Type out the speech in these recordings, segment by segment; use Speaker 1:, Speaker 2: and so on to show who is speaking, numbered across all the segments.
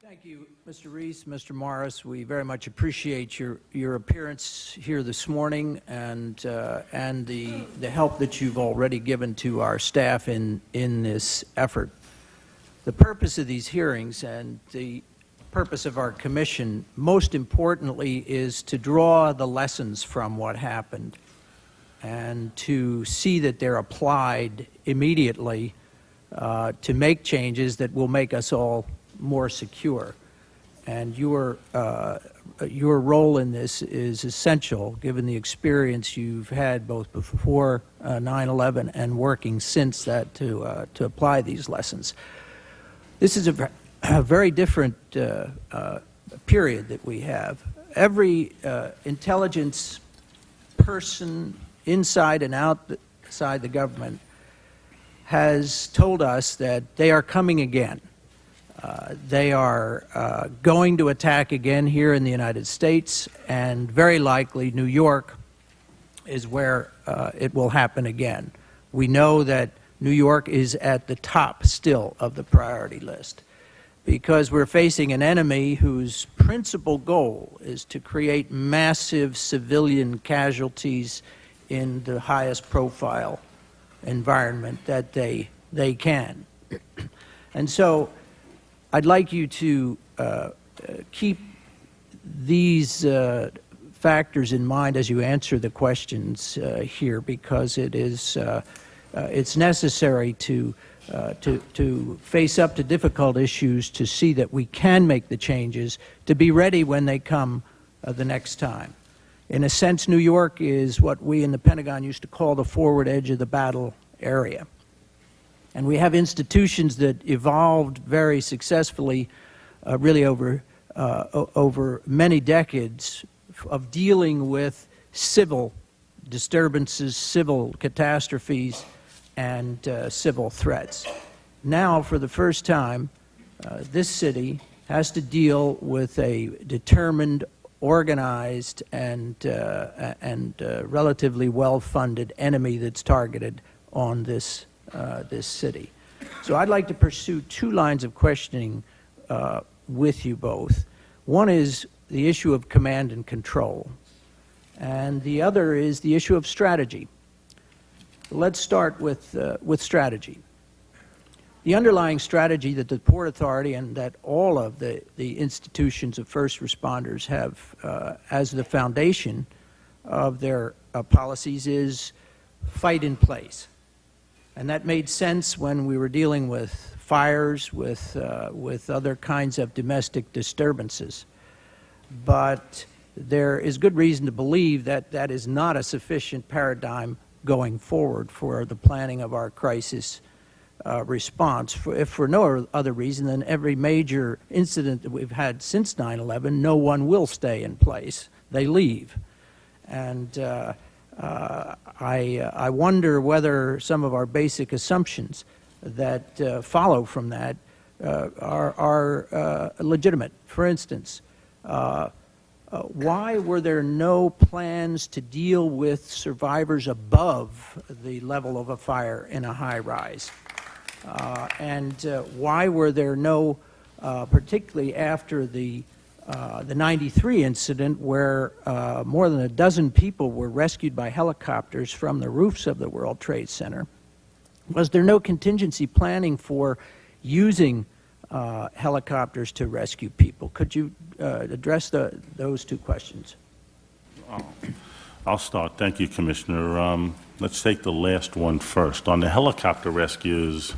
Speaker 1: Thank you, Mr. Reiss, Mr. Morris. We very much appreciate your appearance here this morning and the help that you've already given to our staff in this effort. The purpose of these hearings and the purpose of our commission, most importantly, is to draw the lessons from what happened and to see that they're applied immediately to make changes that will make us all more secure. And your role in this is essential, given the experience you've had both before 9/11 and working since that to apply these lessons. This is a very different period that we have. Every intelligence person inside and outside the government has told us that they are coming again. They are going to attack again here in the United States, and very likely New York is where it will happen again. We know that New York is at the top still of the priority list because we're facing an enemy whose principal goal is to create massive civilian casualties in the highest profile environment that they can. And so I'd like you to keep these factors in mind as you answer the questions here, because it's necessary to face up to difficult issues, to see that we can make the changes, to be ready when they come the next time. In a sense, New York is what we in the Pentagon used to call the forward edge of the battle area. And we have institutions that evolved very successfully really over many decades of dealing with civil disturbances, civil catastrophes, and civil threats. Now, for the first time, this city has to deal with a determined, organized, and relatively well-funded enemy that's targeted on this city. So I'd like to pursue two lines of questioning with you both. One is the issue of command and control, and the other is the issue of strategy. Let's start with strategy. The underlying strategy that the Port Authority and that all of the institutions of first responders have as the foundation of their policies is fight in place. And that made sense when we were dealing with fires, with other kinds of domestic disturbances. But there is good reason to believe that that is not a sufficient paradigm going forward for the planning of our crisis response. If for no other reason than every major incident that we've had since 9/11, no one will stay in place. They leave. And I wonder whether some of our basic assumptions that follow from that are legitimate. For instance, why were there no plans to deal with survivors above the level of a fire in a high-rise? And why were there no, particularly after the 93 incident where more than a dozen people were rescued by helicopters from the roofs of the World Trade Center, was there no contingency planning for using helicopters to rescue people? Could you address those two questions?
Speaker 2: I'll start. Thank you, Commissioner. Let's take the last one first. On the helicopter rescues,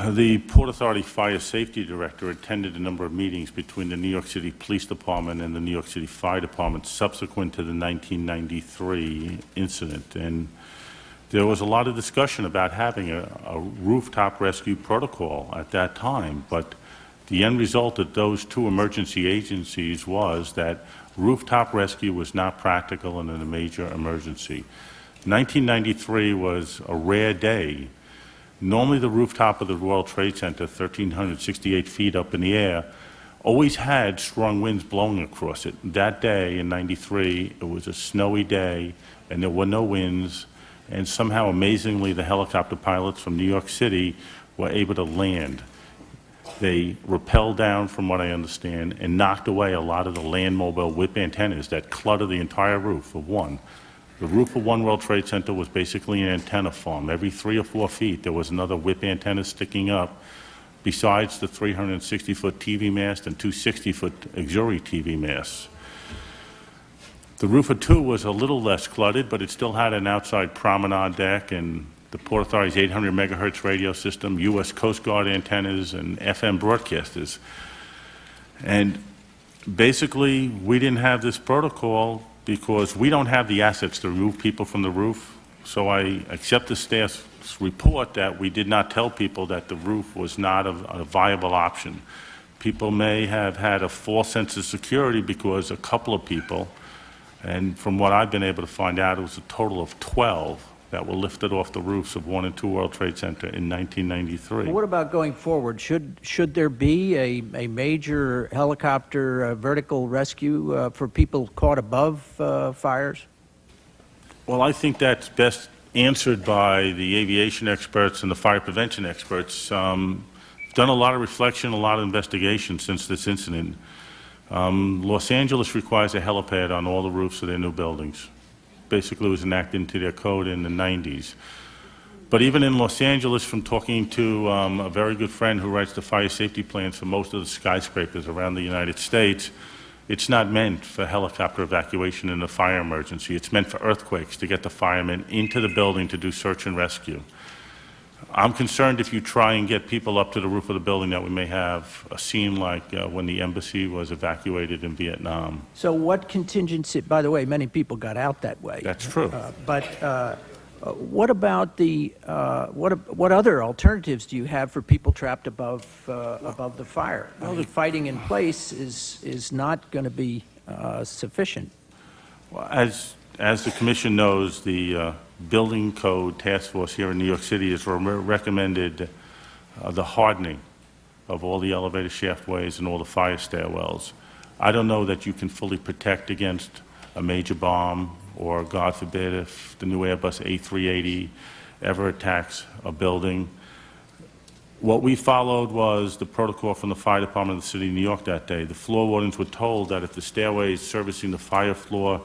Speaker 2: the Port Authority Fire Safety Director attended a number of meetings between the New York City Police Department and the New York City Fire Department subsequent to the 1993 incident. And there was a lot of discussion about having a rooftop rescue protocol at that time, but the end result of those two emergency agencies was that rooftop rescue was not practical in a major emergency. 1993 was a rare day. Normally the rooftop of the World Trade Center, 1,368 feet up in the air, always had strong winds blowing across it. That day in 93, it was a snowy day and there were no winds, and somehow amazingly the helicopter pilots from New York City were able to land. They rappelled down, from what I understand, and knocked away a lot of the land mobile whip antennas that clutter the entire roof of one. The roof of One World Trade Center was basically an antenna farm. Every 3 or 4 feet, there was another whip antenna sticking up, besides the 360-foot TV mast and 2 60-foot auxiliary TV masts. The roof of 2 was a little less cluttered, but it still had an outside promenade deck and the Port Authority's 800 megahertz radio system, U.S. Coast Guard antennas, and FM broadcasters. And basically, we didn't have this protocol because we don't have the assets to remove people from the roof. So I accept the staff's report that we did not tell people that the roof was not a viable option. People may have had a false sense of security because a couple of people, and from what I've been able to find out, it was a total of 12 that were lifted off the roofs of 1 and 2 World Trade Center in 1993.
Speaker 1: Well, what about going forward? Should there be a major helicopter vertical rescue for people caught above fires?
Speaker 2: Well, I think that's best answered by the aviation experts and the fire prevention experts. Done a lot of reflection, a lot of investigation since this incident. Los Angeles requires a helipad on all the roofs of their new buildings. Basically, it was enacted into their code in the 90s. But even in Los Angeles, from talking to a very good friend who writes the fire safety plans for most of the skyscrapers around the United States, it's not meant for helicopter evacuation in a fire emergency. It's meant for earthquakes, to get the firemen into the building to do search and rescue. I'm concerned if you try and get people up to the roof of the building that we may have a scene like when the embassy was evacuated in Vietnam.
Speaker 1: So what contingency, by the way, many people got out that way.
Speaker 2: That's true.
Speaker 1: But what about what other alternatives do you have for people trapped above the fire? Well, the fighting in place is not going to be sufficient.
Speaker 2: Well, as the Commission knows, the Building Code Task Force here in New York City has recommended the hardening of all the elevator shaftways and all the fire stairwells. I don't know that you can fully protect against a major bomb, or God forbid if the new Airbus A380 ever attacks a building. What we followed was the protocol from the fire department of the city of New York that day. The floor wardens were told that if the stairways servicing the fire floor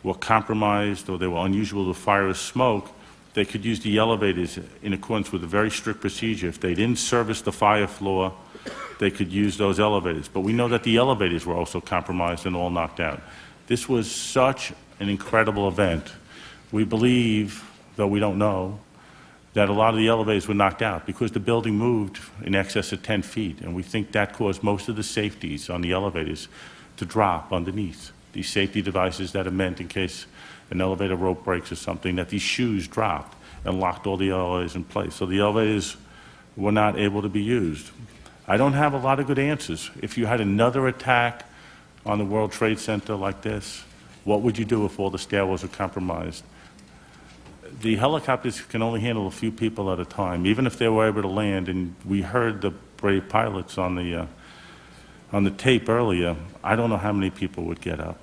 Speaker 2: were compromised or they were unusual to fire or smoke, they could use the elevators in accordance with a very strict procedure. If they didn't service the fire floor, they could use those elevators. But we know that the elevators were also compromised and all knocked out. This was such an incredible event. We believe, though we don't know, that a lot of the elevators were knocked out because the building moved in excess of 10 feet, and we think that caused most of the safeties on the elevators to drop underneath. These safety devices that are meant in case an elevator rope breaks or something, that these shoes dropped and locked all the elevators in place. So the elevators were not able to be used. I don't have a lot of good answers. If you had another attack on the World Trade Center like this, what would you do if all the stairwells are compromised? The helicopters can only handle a few people at a time, even if they were able to land, and we heard the brave pilots on the tape earlier. I don't know how many people would get up.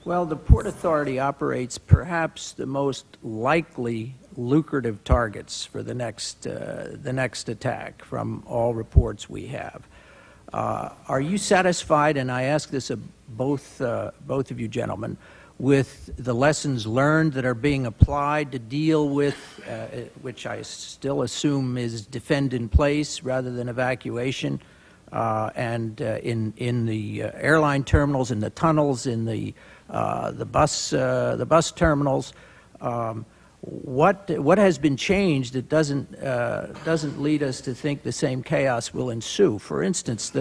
Speaker 1: Well, the Port Authority operates perhaps the most likely lucrative targets for the next attack from all reports we have. Are you satisfied, and I ask this of both of you gentlemen, with the lessons learned that are being applied to deal with, which I still assume is defend in place rather than evacuation, and in the airline terminals, in the tunnels, in the bus terminals? What has been changed that doesn't lead us to think the same chaos will ensue? For instance,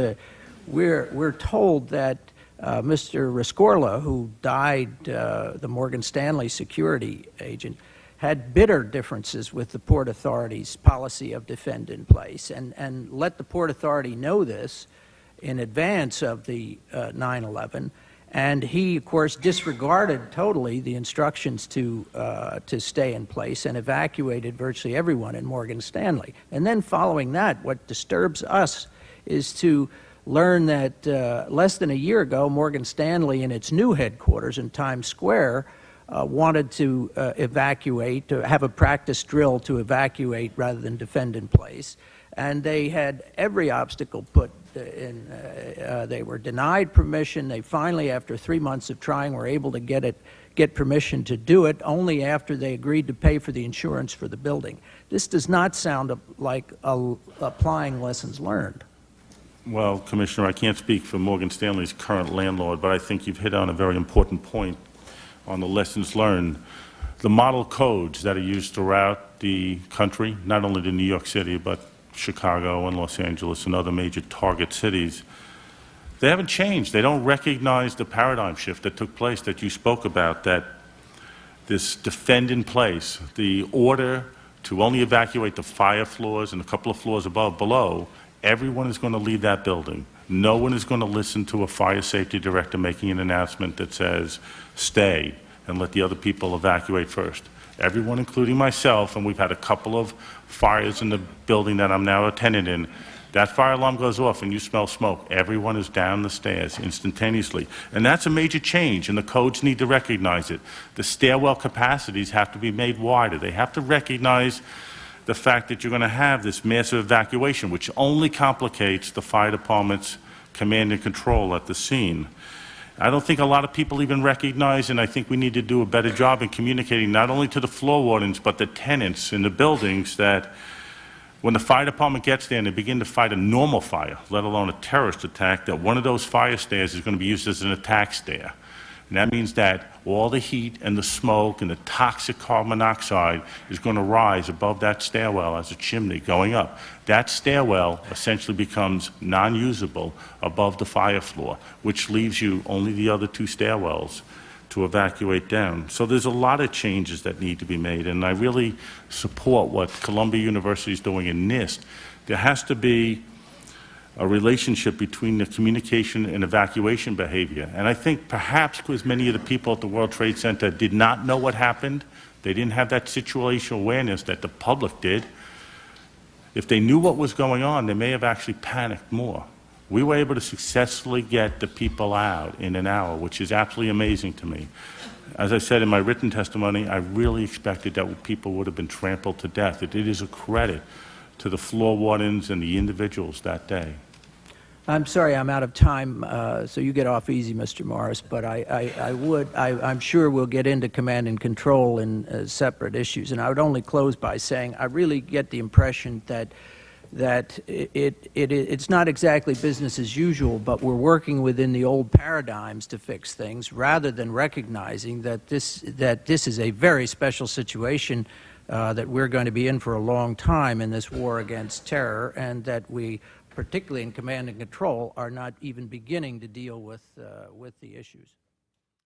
Speaker 1: we're told that Mr. Rescorla, who died, the Morgan Stanley security agent, had bitter differences with the Port Authority's policy of defend in place, and let the Port Authority know this in advance of the 9/11. And he, of course, disregarded totally the instructions to stay in place and evacuated virtually everyone in Morgan Stanley. And then following that, what disturbs us is to learn that less than a year ago, Morgan Stanley, in its new headquarters in Times Square, wanted to evacuate, to have a practice drill to evacuate rather than defend in place. and they had every obstacle put in. They were denied permission. They finally, after 3 months of trying, were able to get permission to do it only after they agreed to pay for the insurance for the building. This does not sound like applying lessons learned.
Speaker 2: Well, Commissioner, I can't speak for Morgan Stanley's current landlord, but I think you've hit on a very important point on the lessons learned. The model codes that are used throughout the country, not only in New York City, but Chicago and Los Angeles and other major target cities, they haven't changed. They don't recognize the paradigm shift that took place that you spoke about, that this defend in place, the order to only evacuate the fire floors and a couple of floors below, everyone is going to leave that building. No one is going to listen to a fire safety director making an announcement that says, stay and let the other people evacuate first. Everyone, including myself, and we've had a couple of fires in the building that I'm now a tenant in, that fire alarm goes off and you smell smoke. Everyone is down the stairs instantaneously. And that's a major change, and the codes need to recognize it. The stairwell capacities have to be made wider. They have to recognize the fact that you're going to have this massive evacuation, which only complicates the fire department's command and control at the scene. I don't think a lot of people even recognize, and I think we need to do a better job in communicating not only to the floor wardens, but the tenants in the buildings, that when the fire department gets there and they begin to fight a normal fire, let alone a terrorist attack, that one of those fire stairs is going to be used as an attack stair. And that means that all the heat and the smoke and the toxic carbon monoxide is going to rise above that stairwell as a chimney going up. That stairwell essentially becomes non-usable above the fire floor, which leaves you only the other two stairwells to evacuate down. So there's a lot of changes that need to be made, and I really support what Columbia University is doing in NIST. There has to be a relationship between the communication and evacuation behavior. And I think perhaps because many of the people at the World Trade Center did not know what happened, they didn't have that situational awareness that the public did. If they knew what was going on, they may have actually panicked more. We were able to successfully get the people out in an hour, which is absolutely amazing to me. As I said in my written testimony, I really expected that people would have been trampled to death. It is a credit to the floor wardens and the individuals that day.
Speaker 1: I'm sorry, I'm out of time, so you get off easy, Mr. Morris, but I'm sure we'll get into command and control in separate issues. And I would only close by saying I really get the impression that it's not exactly business as usual, but we're working within the old paradigms to fix things rather than recognizing that this is a very special situation that we're going to be in for a long time in this war against terror, and that we, particularly in command and control, are not even beginning to deal with the issues.